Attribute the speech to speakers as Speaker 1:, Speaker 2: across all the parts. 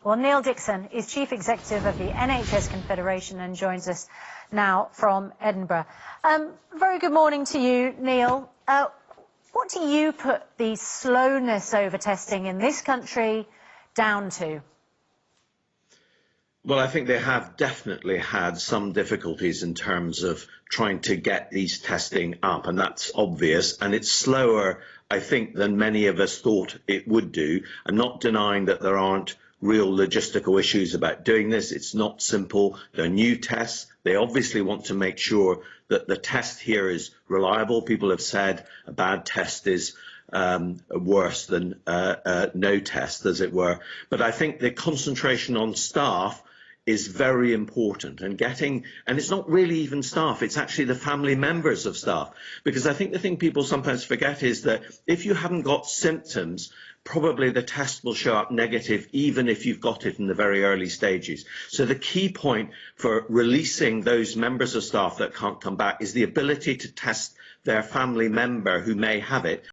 Speaker 1: Well, Niall Dickson is Chief Executive of the NHS Confederation and joins us now from Edinburgh. Very good morning to you, Neil. What do you put the slowness over testing in this country down to?
Speaker 2: Well, I think they have definitely had some difficulties in terms of trying to get these testing up, and that's obvious. And it's slower, I think, than many of us thought it would do. I'm not denying that there aren't real logistical issues about doing this. It's not simple. They're new tests. They obviously want to make sure that the test here is reliable. People have said a bad test is worse than no test, as it were. But I think the concentration on staff is very important, and it's not really even staff, it's actually the family members of staff, because I think the thing people sometimes forget is that if you haven't got symptoms, probably the test will show up negative even if you've got it in the very early stages. So the key point for releasing those members of staff that can't come back is the ability to test their family member who may have it.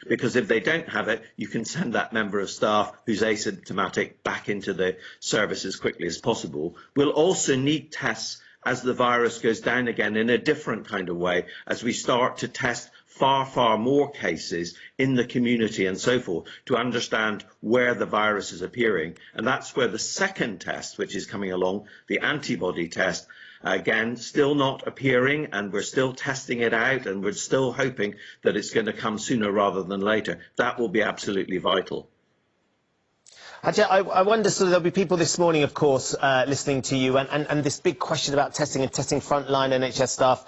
Speaker 2: Because if they don't have it, you can send that member of staff who's asymptomatic back into the service as quickly as possible. We'll also need tests as the virus goes down again in a different kind of way, as we start to test far more cases in the community and so forth to understand where the virus is appearing. And that's where the second test, which is coming along, the antibody test, again, still not appearing, and we're still testing it out, and we're still hoping that it's going to come sooner rather than later. That will be absolutely vital.
Speaker 3: I wonder, so there'll be people this morning, of course, listening to you, and this big question about testing and testing frontline NHS staff.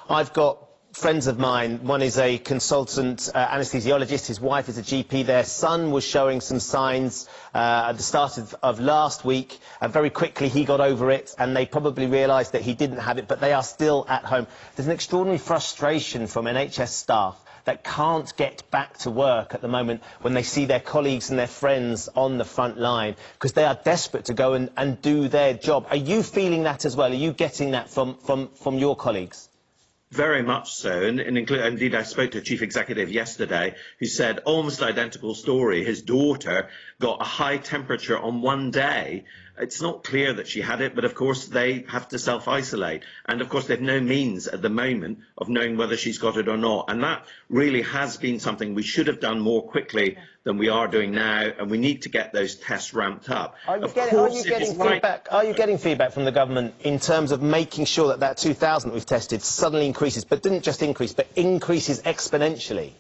Speaker 3: I've got friends of mine. One is a consultant anaesthesiologist. His wife is a GP. Their son was showing some signs at the start of last week. Very quickly he got over it, and they probably realised that he didn't have it, but they are still at home. There's an extraordinary frustration from NHS staff that can't get back to work at the moment when they see their colleagues and their friends on the front line, because they are desperate to go and do their job. Are you feeling that as well? Are you getting that from your colleagues?
Speaker 2: Very much so, and indeed I spoke to a chief executive yesterday who said almost identical story. His daughter got a high temperature on one day. It's not clear that she had it, but of course they have to self-isolate, and of course they've no means at the moment of knowing whether she's got it or not, and that really has been something we should have done more quickly than we are doing now, and we need to get those tests ramped up.
Speaker 3: Are you getting feedback from the government in terms of making sure that that 2,000 that we've tested suddenly increases, but didn't just increase, but increases exponentially?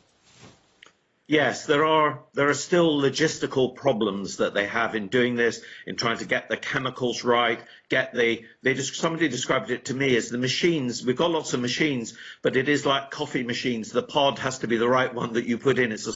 Speaker 2: Yes, there are still logistical problems that they have in doing this, in trying to get the chemicals right, somebody described it to me as the machines. We've got lots of machines, but it is like coffee machines. The pod has to be the right one that you put in. It's a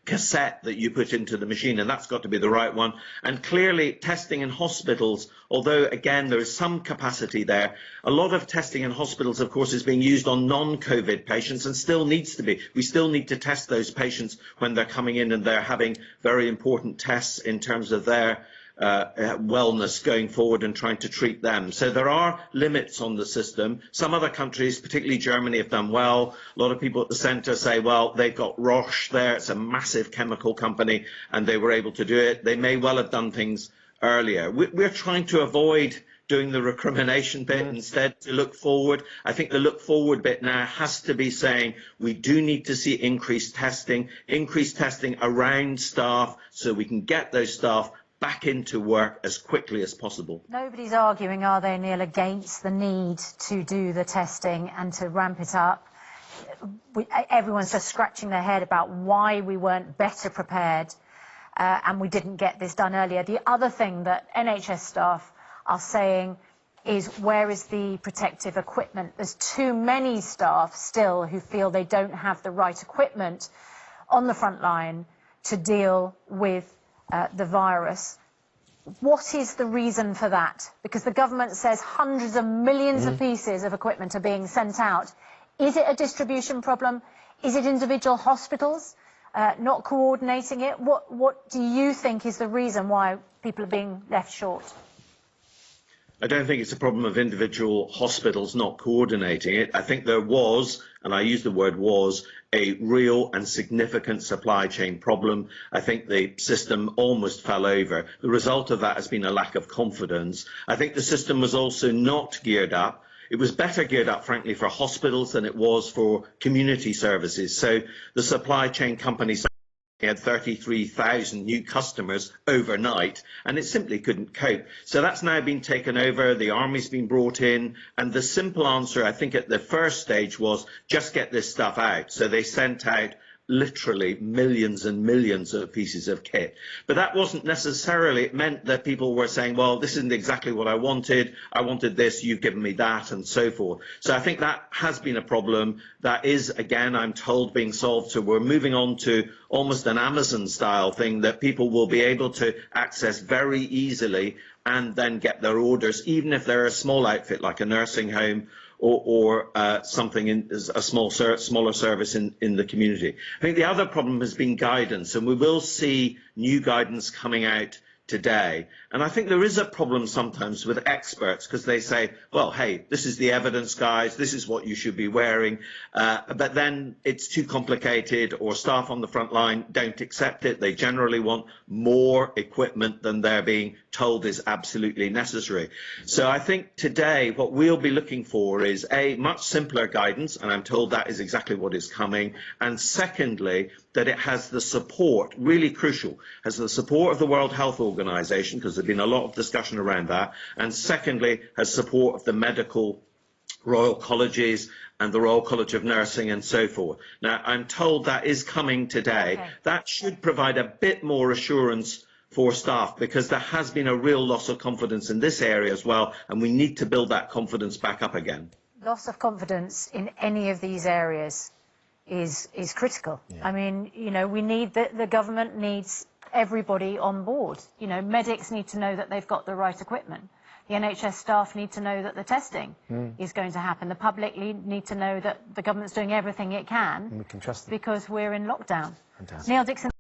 Speaker 2: cassette that you put into the machine, and that's got to be the right one. And clearly testing in hospitals, although again there is some capacity there, a lot of testing in hospitals of course is being used on non-COVID patients, and still needs to be. We still need to test those patients when they're coming in and they're having very important tests in terms of their wellness going forward and trying to treat them. So there are limits on the system. Some other countries, particularly Germany, have done well. A lot of people at the centre say, well, they've got Roche there, it's a massive chemical company, and they were able to do it. They may well have done things earlier. We're trying to avoid doing the recrimination bit, instead to look forward. I think the look forward bit now has to be saying we do need to see increased testing around staff, so we can get those staff back into work as quickly as possible.
Speaker 1: Nobody's arguing, are they, Neil, against the need to do the testing and to ramp it up. Everyone's just scratching their head about why we weren't better prepared and we didn't get this done earlier. The other thing that NHS staff are saying is, where is the protective equipment? There's too many staff still who feel they don't have the right equipment on the front line to deal with the virus. What is the reason for that? Because the government says hundreds of millions of pieces of equipment are being sent out. Is it a distribution problem? Is it individual hospitals not coordinating it? What do you think is the reason why people are being left short?
Speaker 2: I don't think it's a problem of individual hospitals not coordinating it. I think there was, and I use the word was, a real and significant supply chain problem. I think the system almost fell over. The result of that has been a lack of confidence. I think the system was also not geared up. It was better geared up, frankly, for hospitals than it was for community services. So the supply chain companies had 33,000 new customers overnight, and it simply couldn't cope. So that's now been taken over, the army's been brought in, and the simple answer, I think, at the first stage was just get this stuff out. So they sent out literally millions and millions of pieces of kit. But that wasn't necessarily, it meant that people were saying, well, this isn't exactly what I wanted this, you've given me that, and so forth. So I think that has been a problem that is, again, I'm told, being solved. So we're moving on to almost an Amazon style thing that people will be able to access very easily and then get their orders, even if they're a small outfit like a nursing home or something in a smaller service in the community. I think the other problem has been guidance, and we will see new guidance coming out today. And I think there is a problem sometimes with experts, because they say, well, hey, this is the evidence, guys, this is what you should be wearing, but then it's too complicated, or staff on the front line don't accept it. They generally want more equipment than they're being told is absolutely necessary. So I think today what we'll be looking for is a much simpler guidance, and I'm told that is exactly what is coming, and secondly, that it has the support, really crucial, has the support of the World Health Organization, because there's been a lot of discussion around that, and secondly, has support of the medical Royal Colleges and the Royal College of Nursing and so forth. Now, I'm told that is coming today.
Speaker 1: Okay.
Speaker 2: That should provide a bit more assurance for staff, because there has been a real loss of confidence in this area as well, and we need to build that confidence back up again.
Speaker 1: Loss of confidence in any of these areas is critical. Yeah. I mean, you know, we need the government needs everybody on board. You know, medics need to know that they've got the right equipment. The NHS staff need to know that the testing is going to happen. The public need to know that the government's doing everything it can,
Speaker 3: and we can trust them,
Speaker 1: because we're in lockdown.
Speaker 3: Fantastic.
Speaker 1: Niall Dickson.